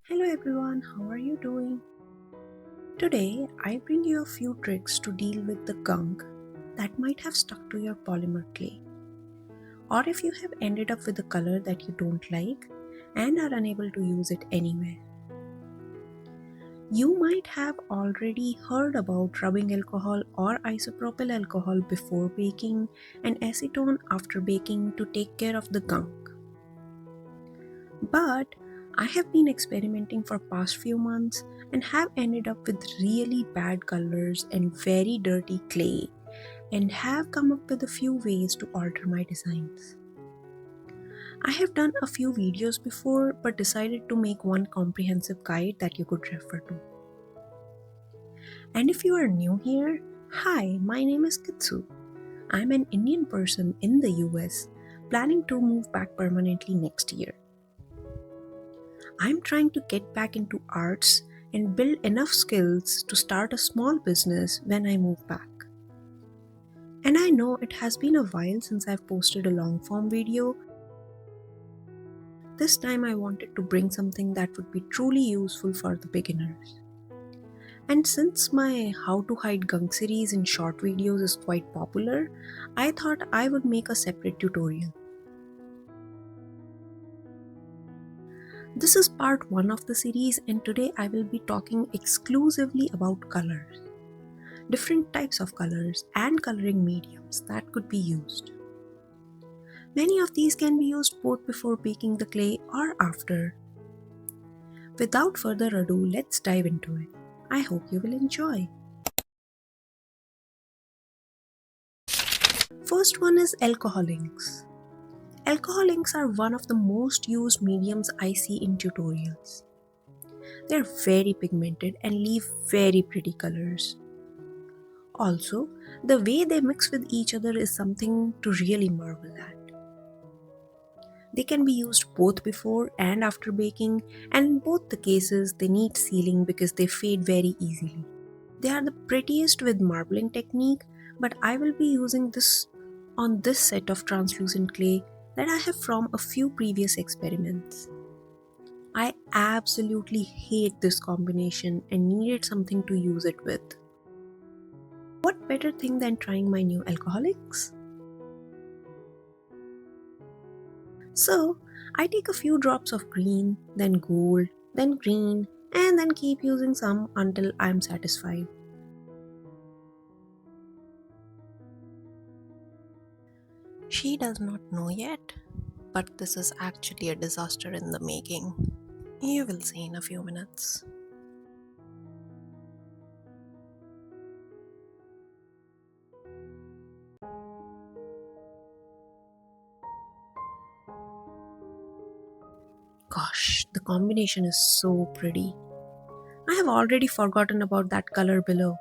Hello everyone, how are you doing? Today I bring you a few tricks to deal with the gunk that might have stuck to your polymer clay. Or if you have ended up with a color that you don't like and are unable to use it anywhere. You might have already heard about rubbing alcohol or isopropyl alcohol before baking and acetone after baking to take care of the gunk. But I have been experimenting for past few months and have ended up with really bad colors and very dirty clay and have come up with a few ways to alter my designs. I have done a few videos before but decided to make one comprehensive guide that you could refer to. And if you are new here, hi, my name is Kitsu. I'm an Indian person in the US planning to move back permanently next year. I'm trying to get back into arts and build enough skills to start a small business when I move back. And I know it has been a while since I've posted a long form video. This time I wanted to bring something that would be truly useful for the beginners. And since my How to Hide Gunk series in short videos is quite popular, I thought I would make a separate tutorial. This is part 1 of the series and today I will be talking exclusively about colors, different types of colors and coloring mediums that could be used. Many of these can be used both before baking the clay or after. Without further ado, let's dive into it. I hope you will enjoy. First one is alcohol inks. Alcohol inks are one of the most used mediums I see in tutorials. They're very pigmented and leave very pretty colors. Also, the way they mix with each other is something to really marvel at. They can be used both before and after baking, and in both the cases they need sealing because they fade very easily. They are the prettiest with marbling technique, but I will be using this on this set of translucent clay that I have from a few previous experiments. I absolutely hate this combination and needed something to use it with. What better thing than trying my new alcoholics? So, I take a few drops of green, then gold, then green, and then keep using some until I'm satisfied. She does not know yet, but this is actually a disaster in the making. You will see in a few minutes. Gosh, the combination is so pretty. I have already forgotten about that color below.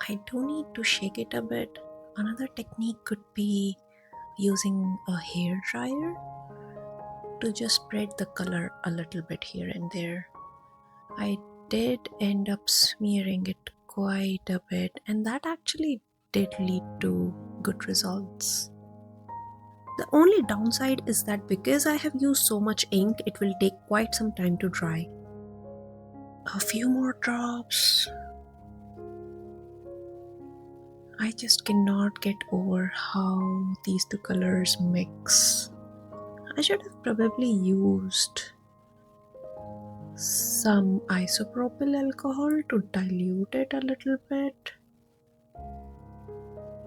I do need to shake it a bit. Another technique could be using a hair dryer to just spread the color a little bit here and there. I did end up smearing it quite a bit, and that actually did lead to good results. The only downside is that because I have used so much ink, it will take quite some time to dry. A few more drops. I just cannot get over how these two colors mix. I should have probably used some isopropyl alcohol to dilute it a little bit.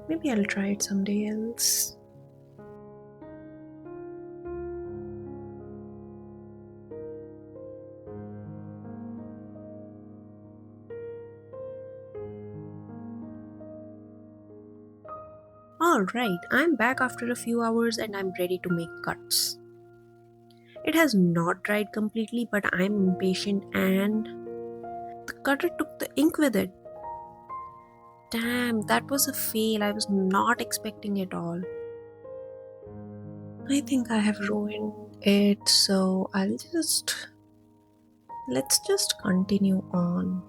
Maybe I'll try it someday else. Alright, I'm back after a few hours and I'm ready to make cuts. It has not dried completely, but I'm impatient and the cutter took the ink with it. Damn, that was a fail. I was not expecting it all. I think I have ruined it, so let's just continue on.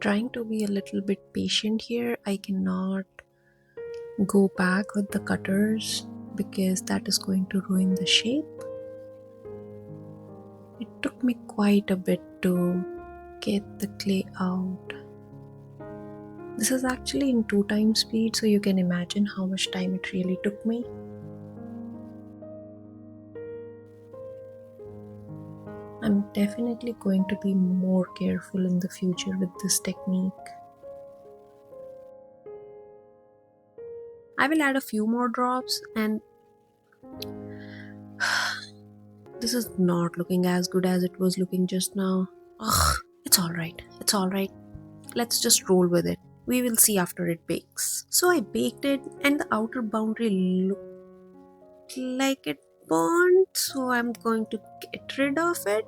trying to be a little bit patient here. I cannot go back with the cutters because that is going to ruin the shape. It took me quite a bit to get the clay out. This is actually in 2 times speed, so you can imagine how much time it really took me. I'm definitely going to be more careful in the future with this technique. I will add a few more drops, and this is not looking as good as it was looking just now. Ugh, it's alright, it's alright. Let's just roll with it. We will see after it bakes. So I baked it and the outer boundary looked like it burned, so I'm going to get rid of it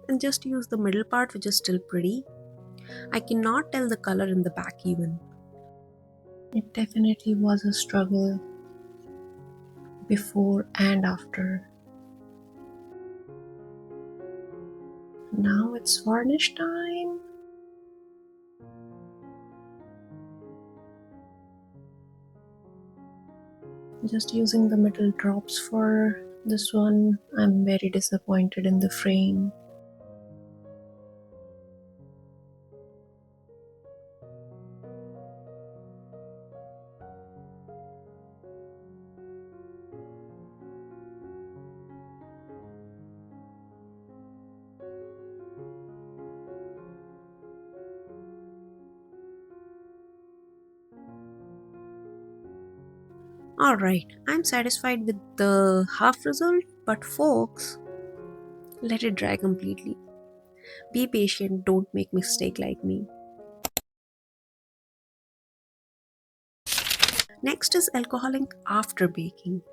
and just use the middle part, which is still pretty. I cannot tell the color in the back even. It definitely was a struggle before and after. Now it's varnish time. Just using the middle drops for this one. I'm very disappointed in the frame. Alright, I'm satisfied with the half result, but folks, let it dry completely. Be patient, don't make mistake like me. Next is alcohol ink after baking.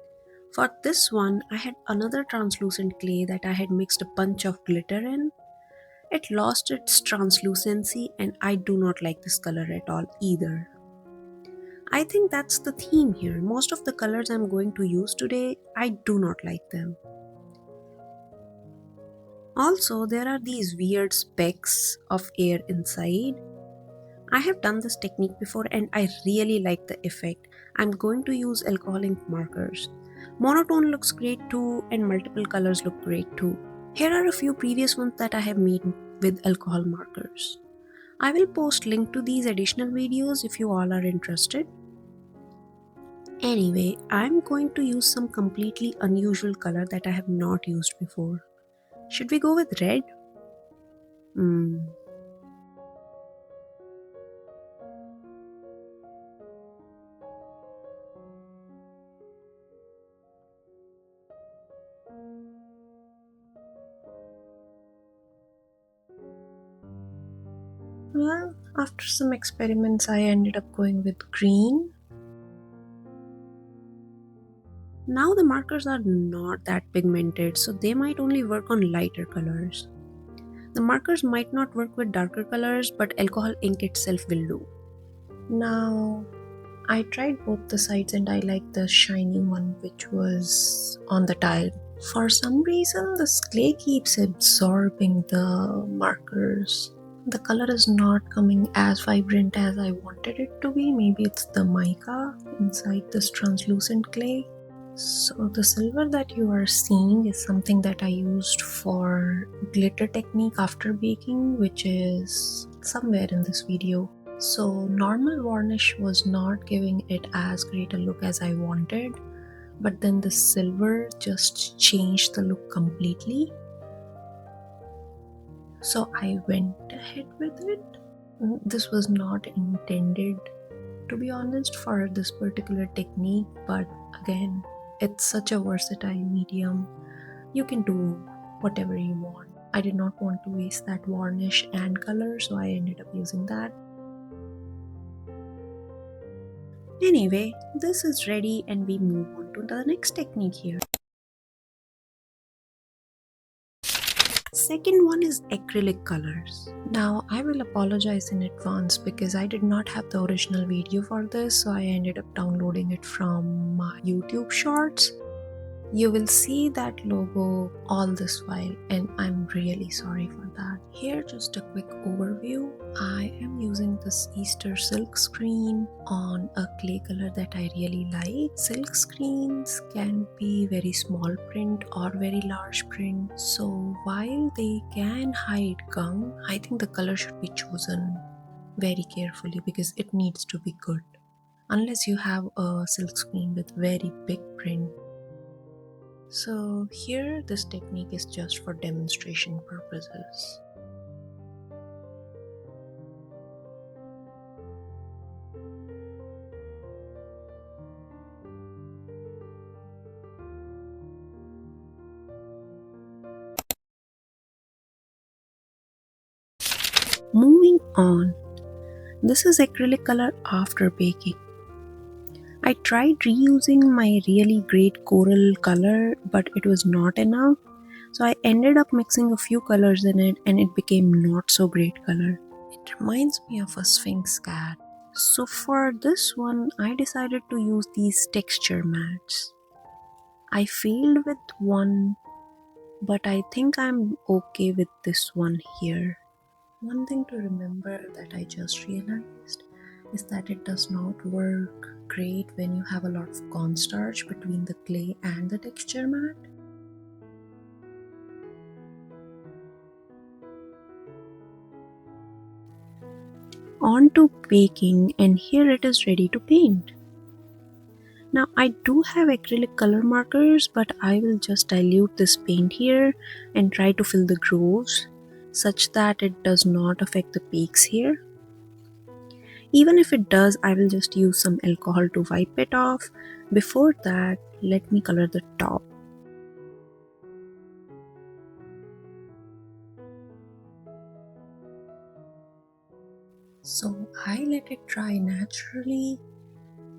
For this one, I had another translucent clay that I had mixed a bunch of glitter in. It lost its translucency and I do not like this color at all either. I think that's the theme here. Most of the colors I'm going to use today, I do not like them. Also, there are these weird specks of air inside. I have done this technique before and I really like the effect. I'm going to use alcohol ink markers. Monotone looks great too and multiple colors look great too. Here are a few previous ones that I have made with alcohol markers. I will post link to these additional videos if you all are interested. Anyway, I'm going to use some completely unusual color that I have not used before. Should we go with red? Well, after some experiments, I ended up going with green. Now the markers are not that pigmented, so they might only work on lighter colors. The markers might not work with darker colors, but alcohol ink itself will do. Now, I tried both the sides and I like the shiny one which was on the tile. For some reason, this clay keeps absorbing the markers. The color is not coming as vibrant as I wanted it to be. Maybe it's the mica inside this translucent clay. So the silver that you are seeing is something that I used for glitter technique after baking, which is somewhere in this video. So normal varnish was not giving it as great a look as I wanted, but then the silver just changed the look completely. So I went ahead with it. This was not intended, to be honest, for this particular technique, but again, it's such a versatile medium. You can do whatever you want. I did not want to waste that varnish and color, so I ended up using that. Anyway, this is ready and we move on to the next technique here. Second one is acrylic colors. Now I will apologize in advance because I did not have the original video for this, so I ended up downloading it from YouTube shorts. You will see that logo all this while, and I'm really sorry for that. Here, just a quick overview. I am using this Easter silk screen on a clay color that I really like. Silk screens can be very small print or very large print, so while they can hide gunk, I think the color should be chosen very carefully because it needs to be good. Unless you have a silk screen with very big print. So here this technique is just for demonstration purposes. Moving on, this is acrylic color after baking. I tried reusing my really great coral color, but it was not enough. So I ended up mixing a few colors in it and it became not so great color. It reminds me of a sphinx cat. So for this one, I decided to use these texture mats. I failed with one, but I think I'm okay with this one here. One thing to remember that I just realized is that it does not work great when you have a lot of cornstarch between the clay and the texture mat. On to baking, and here it is ready to paint. Now I do have acrylic color markers, but I will just dilute this paint here and try to fill the grooves such that it does not affect the peaks here. Even if it does, I will just use some alcohol to wipe it off. Before that, let me color the top. So I let it dry naturally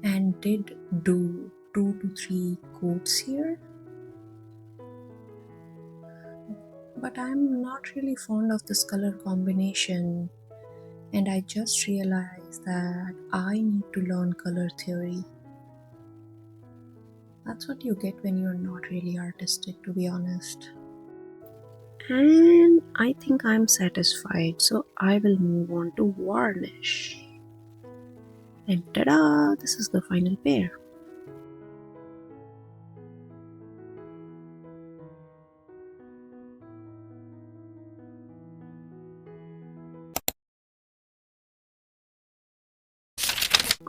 and did do 2 to 3 coats here. But I'm not really fond of this color combination, and I just realized that I need to learn color theory. That's what you get when you're not really artistic, to be honest. And I think I'm satisfied, so I will move on to varnish. And ta-da! This is the final pair.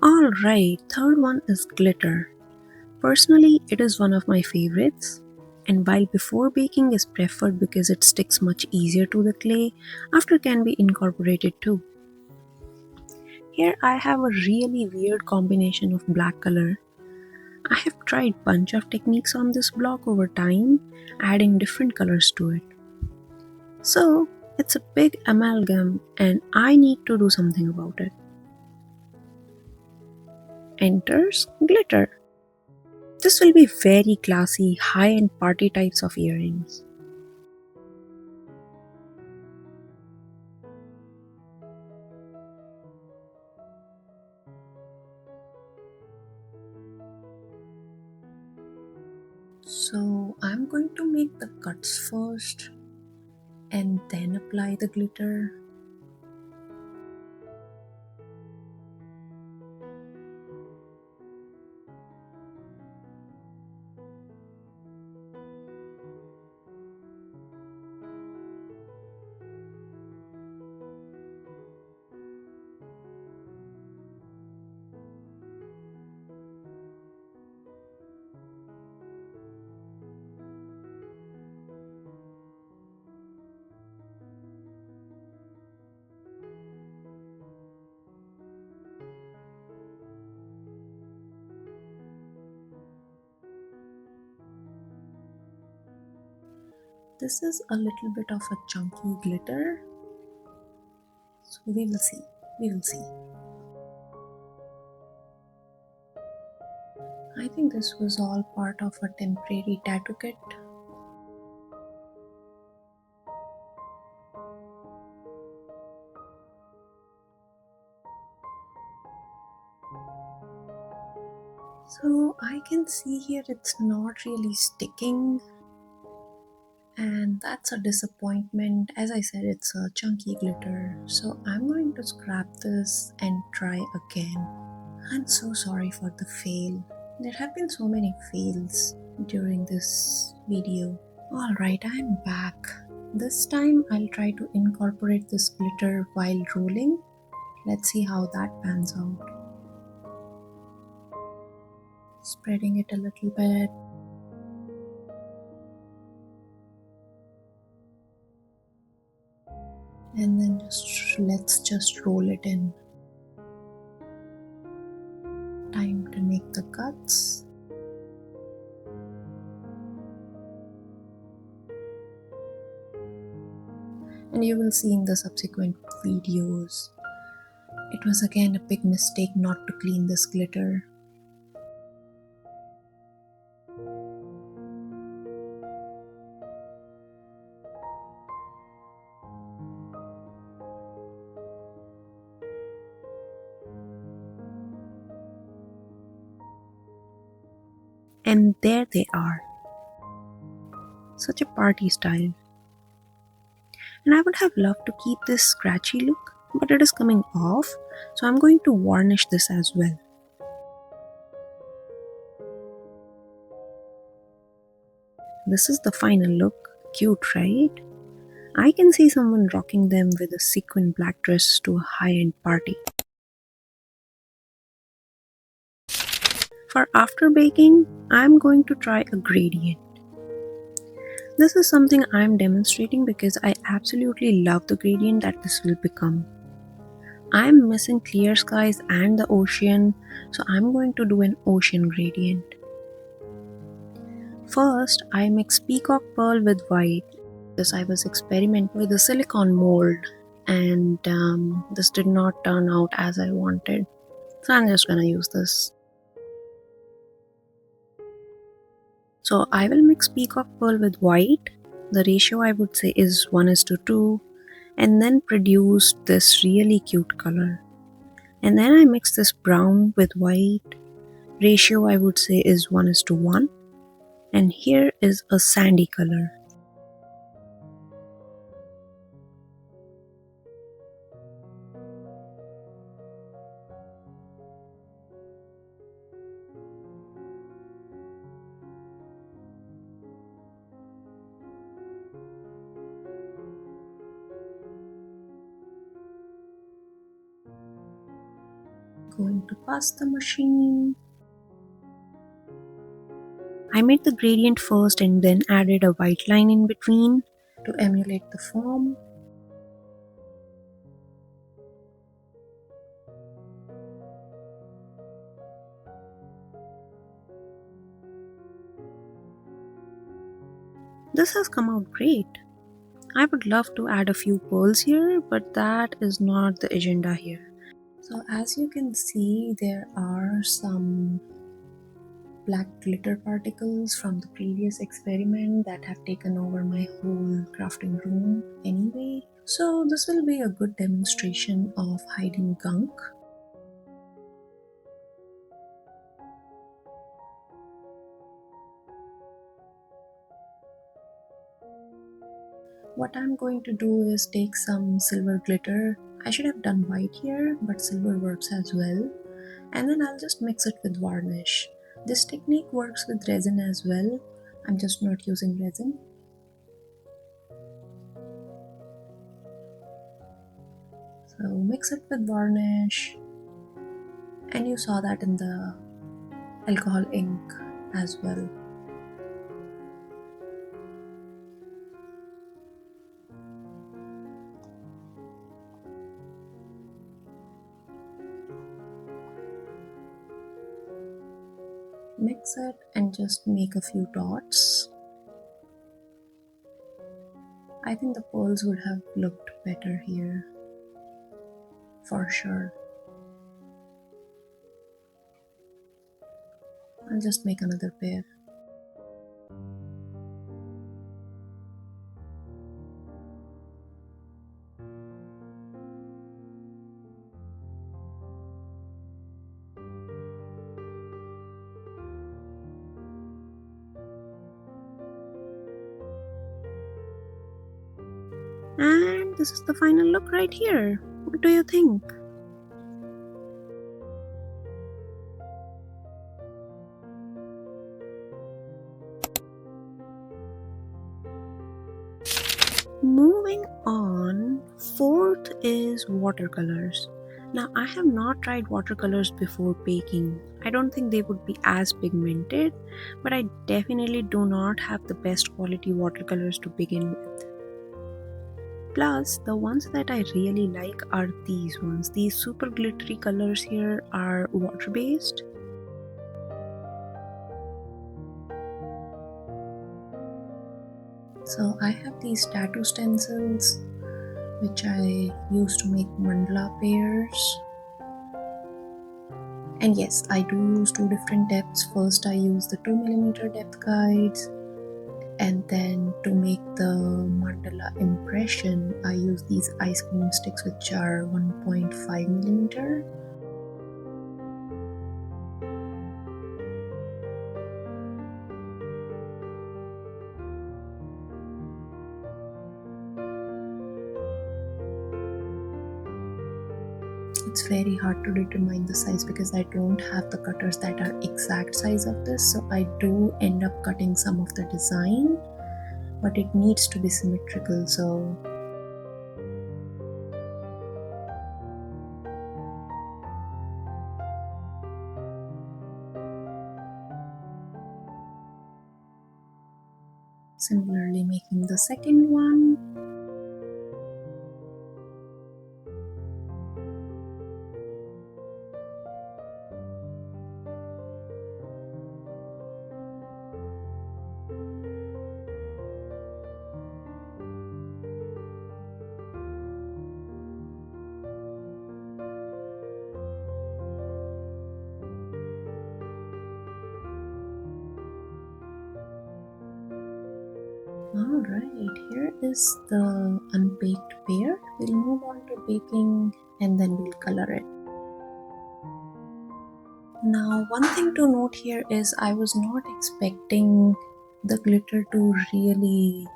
Alright, third one is glitter. Personally, it is one of my favorites. And while before baking is preferred because it sticks much easier to the clay, after can be incorporated too. Here I have a really weird combination of black color. I have tried bunch of techniques on this block over time, adding different colors to it. So it's a big amalgam and I need to do something about it. Enters glitter. This will be very classy, high-end party types of earrings. So I'm going to make the cuts first and then apply the glitter. This is a little bit of a chunky glitter. So we will see. We will see. I think this was all part of a temporary tattoo kit. So I can see here it's not really sticking, and that's a disappointment. As I said, it's a chunky glitter, so I'm going to scrap this and try again. I'm so sorry for the fail. There have been so many fails during this video. Alright, I'm back. This time I'll try to incorporate this glitter while rolling. Let's see how that pans out. Spreading it a little bit. And then let's just roll it in. Time to make the cuts. And you will see in the subsequent videos. It was again a big mistake not to clean this glitter. And there they are. Such a party style. And I would have loved to keep this scratchy look, but it is coming off, so I'm going to varnish this as well. This is the final look. Cute, right? I can see someone rocking them with a sequin black dress to a high-end party. For after baking, I'm going to try a gradient. This is something I'm demonstrating because I absolutely love the gradient that this will become. I'm missing clear skies and the ocean, so I'm going to do an ocean gradient. First, I mix peacock pearl with white because I was experimenting with a silicone mold and this did not turn out as I wanted. So I'm just gonna use this. So I will mix peacock pearl with white. The ratio I would say is 1:2, and then produce this really cute color. And then I mix this brown with white. Ratio I would say is 1:1. And here is a sandy color. Going to pass the machine. I made the gradient first and then added a white line in between to emulate the form. This has come out great. I would love to add a few pearls here, but that is not the agenda here. So as you can see, there are some black glitter particles from the previous experiment that have taken over my whole crafting room anyway. So this will be a good demonstration of hiding gunk. What I'm going to do is take some silver glitter. I should have done white here, but silver works as well. And then I'll just mix it with varnish. This technique works with resin as well. I'm just not using resin. So mix it with varnish. And you saw that in the alcohol ink as well. Mix it and just make a few dots. I think the pearls would have looked better here, for sure. I'll just make another pair. And this is the final look right here. What do you think? Moving on, fourth is watercolors. Now, I have not tried watercolors before baking. I don't think they would be as pigmented, but I definitely do not have the best quality watercolors to begin with. Plus, the ones that I really like are these ones. These super glittery colors here are water based. So, I have these tattoo stencils which I use to make mandala pairs. And yes, I do use two different depths. First, I use the 2mm depth guides, and then to make the mandala impression, I use these ice cream sticks which are 1.5mm. It's very hard to determine the size because I don't have the cutters that are exact size of this, so I do end up cutting some of the design, but it needs to be symmetrical. So similarly making the second one. Alright, here is the unbaked pear. We'll move on to baking and then we'll color it. Now, one thing to note here is I was not expecting the glitter to really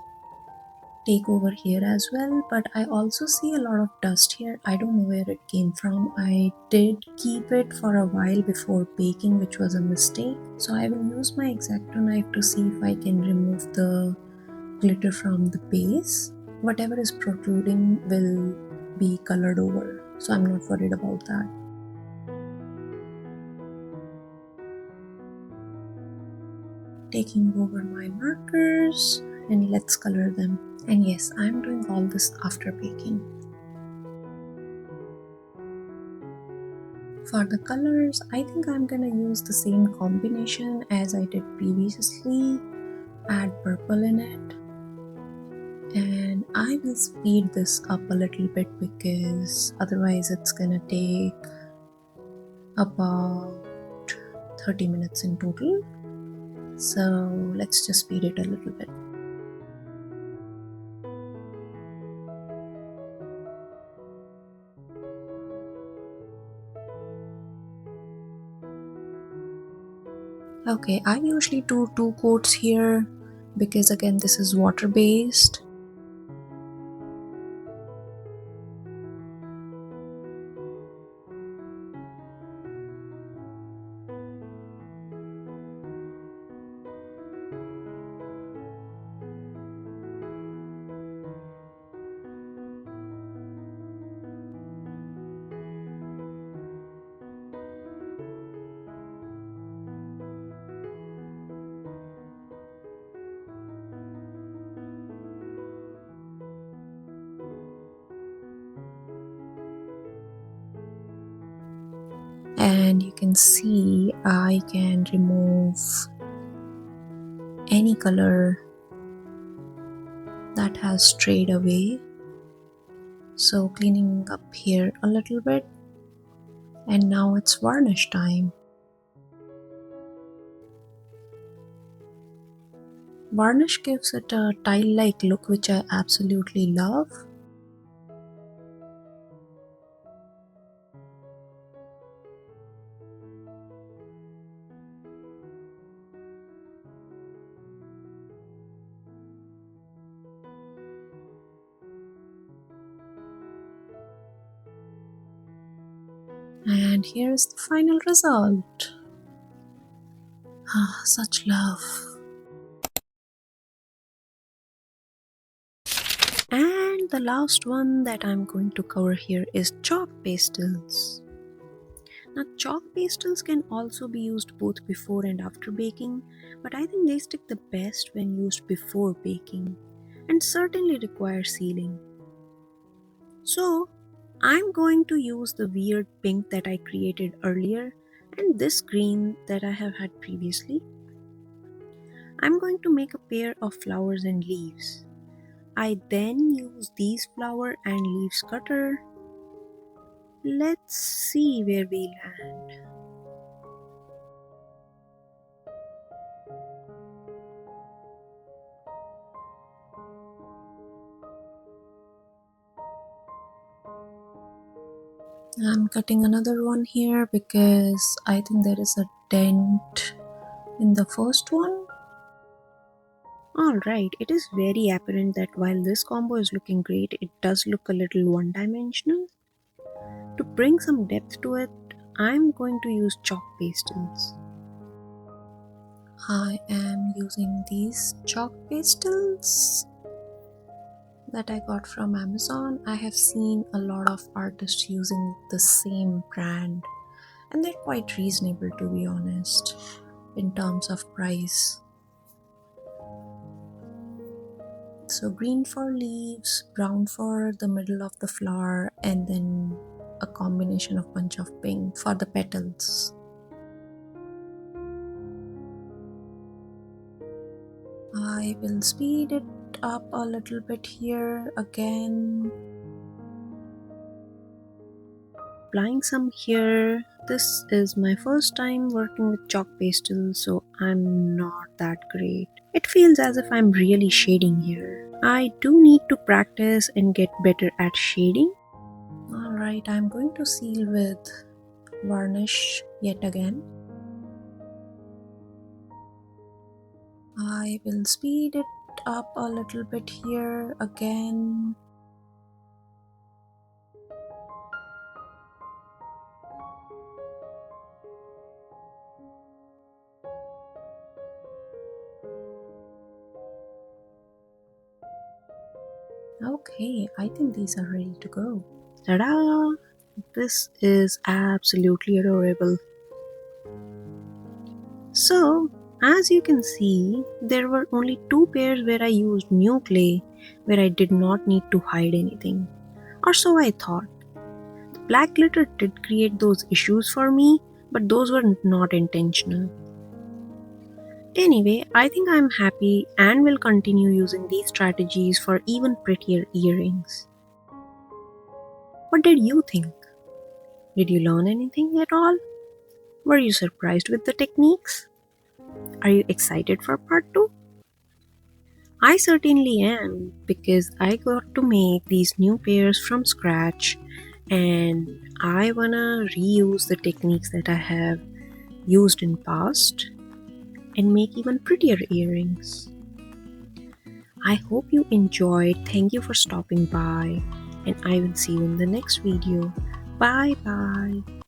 take over here as well, but I also see a lot of dust here. I don't know where it came from. I did keep it for a while before baking, which was a mistake. So I will use my X-Acto knife to see if I can remove the glitter from the base. Whatever is protruding will be colored over, so I'm not worried about that. Taking over my markers and let's color them. And yes, I'm doing all this after baking. For the colors, I think I'm gonna use the same combination as I did previously. Add purple in it. And I will speed this up a little bit because otherwise it's gonna take about 30 minutes in total. So let's just speed it a little bit. Okay, I usually do 2 coats here because again this is water based. And you can see I can remove any color that has strayed away. So cleaning up here a little bit, and now it's varnish time. Varnish gives it a tile-like look which I absolutely love. And here is the final result. Ah, such love. And the last one that I'm going to cover here is chalk pastels. Now, chalk pastels can also be used both before and after baking, but I think they stick the best when used before baking and certainly require sealing. So, I'm going to use the weird pink that I created earlier and this green that I have had previously. I'm going to make a pair of flowers and leaves. I then use these flower and leaves cutter. Let's see where we land. I'm cutting another one here because I think there is a dent in the first one. Alright, it is very apparent that while this combo is looking great, it does look a little one-dimensional. To bring some depth to it, I'm going to use chalk pastels. I am using these chalk pastels that I got from Amazon. I have seen a lot of artists using the same brand and they're quite reasonable, to be honest, in terms of price. So green for leaves, brown for the middle of the flower, and then a combination of bunch of pink for the petals. I will speed it up a little bit here again. Applying some here. This is my first time working with chalk pastels, so I'm not that great. It feels as if I'm really shading here. I do need to practice and get better at shading. Alright, I'm going to seal with varnish yet again. I will speed it up a little bit here again. Okay, I think these are ready to go. Ta-da! This is absolutely adorable. So, as you can see, there were only two pairs where I used new clay, where I did not need to hide anything. Or so I thought. The black glitter did create those issues for me, but those were not intentional. Anyway, I think I'm happy and will continue using these strategies for even prettier earrings. What did you think? Did you learn anything at all? Were you surprised with the techniques? Are you excited for part 2? I certainly am because I got to make these new pairs from scratch and I wanna reuse the techniques that I have used in past and make even prettier earrings. I hope you enjoyed. Thank you for stopping by and I will see you in the next video. Bye bye.